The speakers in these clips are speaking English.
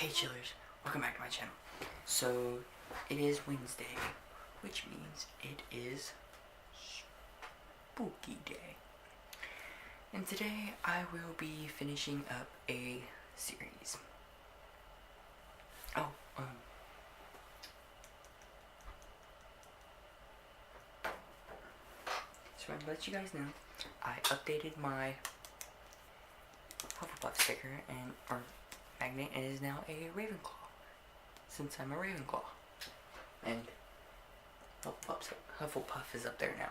Hey chillers, welcome back to my channel. So, it is Wednesday, which means it is Spooky Day. And today I will be finishing up a series. Oh, so to let you guys know, I updated my Hufflepuff sticker or magnet, and it is now a Ravenclaw. Since I'm a Ravenclaw. And Hufflepuff is up there now.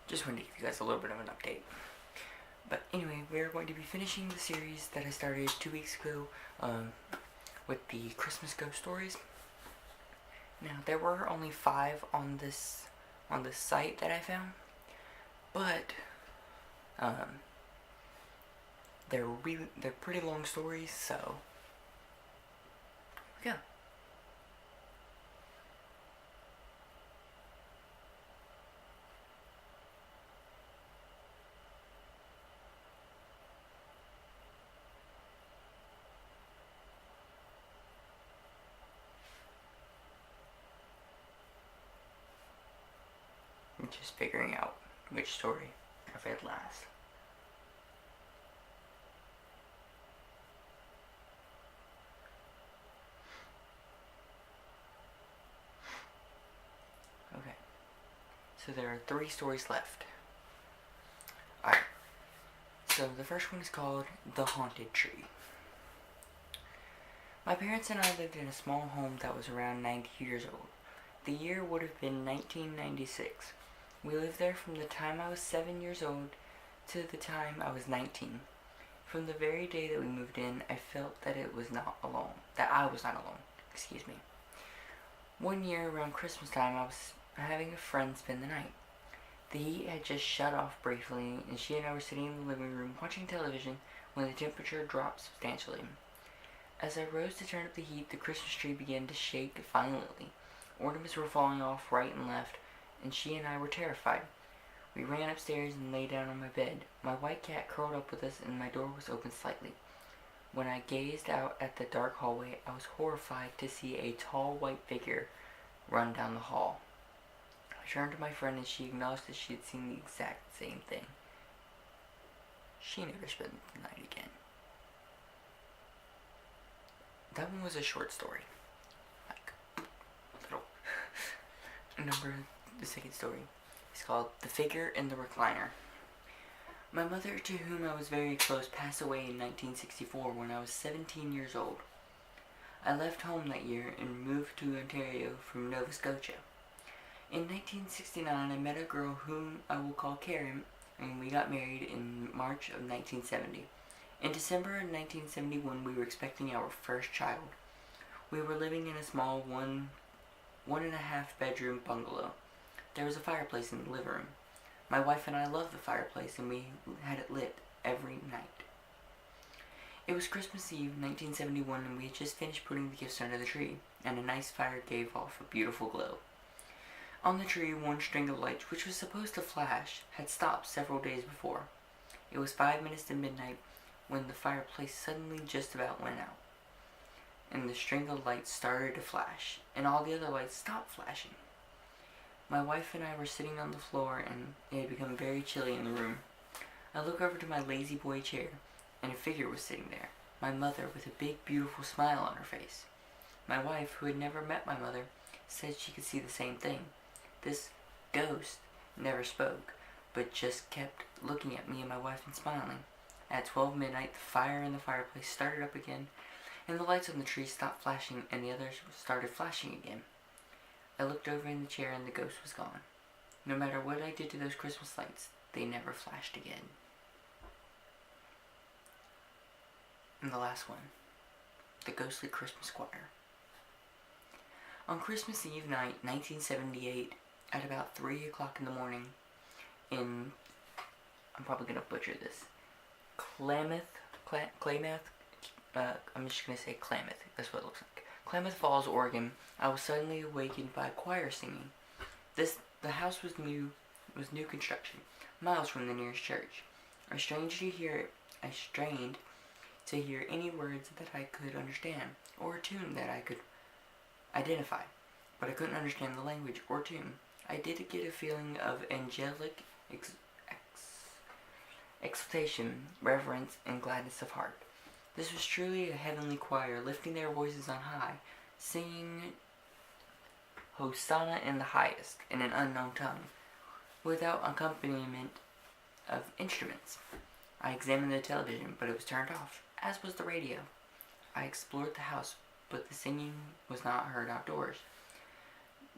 Just wanted to give you guys a little bit of an update. But anyway, we're going to be finishing the series that I started 2 weeks ago with the Christmas ghost stories. Now, there were only 5 on this site that I found, but they're pretty long stories, so here we go. I'm just figuring out which story I've read last. Okay, so there are 3 stories left. Alright, so the first one is called The Haunted Tree. My parents and I lived in a small home that was around 90 years old. The year would have been 1996. We lived there from the time I was 7 years old to the time I was 19. From the very day that we moved in, I felt that I was not alone. Excuse me. One year around Christmas time, I was having a friend spend the night. The heat had just shut off briefly, and she and I were sitting in the living room watching television when the temperature dropped substantially. As I rose to turn up the heat, the Christmas tree began to shake violently. Ornaments were falling off right and left, and she and I were terrified. We ran upstairs and lay down on my bed. My white cat curled up with us, and my door was open slightly. When I gazed out at the dark hallway, I was horrified to see a tall white figure run down the hall. I turned to my friend, and she acknowledged that she had seen the exact same thing. She never spent the night again. That one was a short story. The second story is called The Figure in the Recliner. My mother, to whom I was very close, passed away in 1964 when I was 17 years old. I left home that year and moved to Ontario from Nova Scotia. In 1969, I met a girl whom I will call Karen, and we got married in March of 1970. In December of 1971, we were expecting our first child. We were living in a small one and a half bedroom bungalow. There was a fireplace in the living room. My wife and I loved the fireplace, and we had it lit every night. It was Christmas Eve, 1971, and we had just finished putting the gifts under the tree, and a nice fire gave off a beautiful glow. On the tree, one string of lights, which was supposed to flash, had stopped several days before. It was 5 minutes to midnight when the fireplace suddenly just about went out, and the string of lights started to flash, and all the other lights stopped flashing. My wife and I were sitting on the floor, and it had become very chilly in the room. I looked over to my lazy boy chair, and a figure was sitting there, my mother, with a big, beautiful smile on her face. My wife, who had never met my mother, said she could see the same thing. This ghost never spoke, but just kept looking at me and my wife and smiling. At 12 midnight, the fire in the fireplace started up again, and the lights on the tree stopped flashing, and the others started flashing again. I looked over in the chair, and the ghost was gone. No matter what I did to those Christmas lights, they never flashed again. And the last one, The Ghostly Christmas Choir. On Christmas Eve night, 1978, at about 3 o'clock in the morning, in, I'm probably going to butcher this, Klamath, I'm just going to say Klamath, that's what it looks like. Klamath Falls, Oregon, I was suddenly awakened by a choir singing. The house was new construction, miles from the nearest church. I strained to hear any words that I could understand, or a tune that I could identify, but I couldn't understand the language or tune. I did get a feeling of angelic exultation, reverence, and gladness of heart. This was truly a heavenly choir, lifting their voices on high, singing Hosanna in the highest, in an unknown tongue, without accompaniment of instruments. I examined the television, but it was turned off, as was the radio. I explored the house, but the singing was not heard outdoors.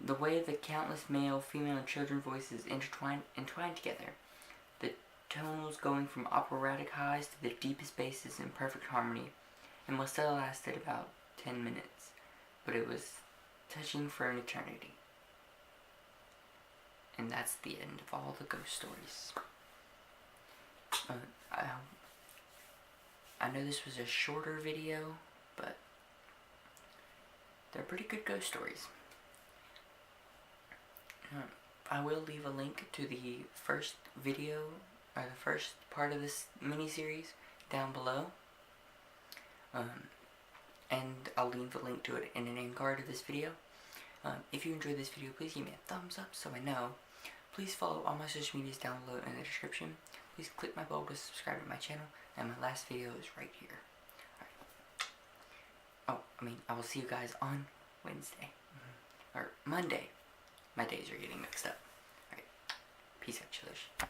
The way the countless male, female, and children voices entwined together, the tonals going from operatic highs to the deepest basses in perfect harmony, and must have lasted about 10 minutes, but it was touching for an eternity. And that's the end of all the ghost stories. I know this was a shorter video, but they're pretty good ghost stories. I will leave a link to the first video, or the first part of this mini-series down below. And I'll leave a link to it in an end card of this video. If you enjoyed this video, please give me a thumbs up so I know. Please follow all my social medias down below in the description. Please click my bell to subscribe to my channel, and my last video is right here. I will see you guys on Wednesday. Or Monday. My days are getting mixed up. Alright. Peace out, chillers.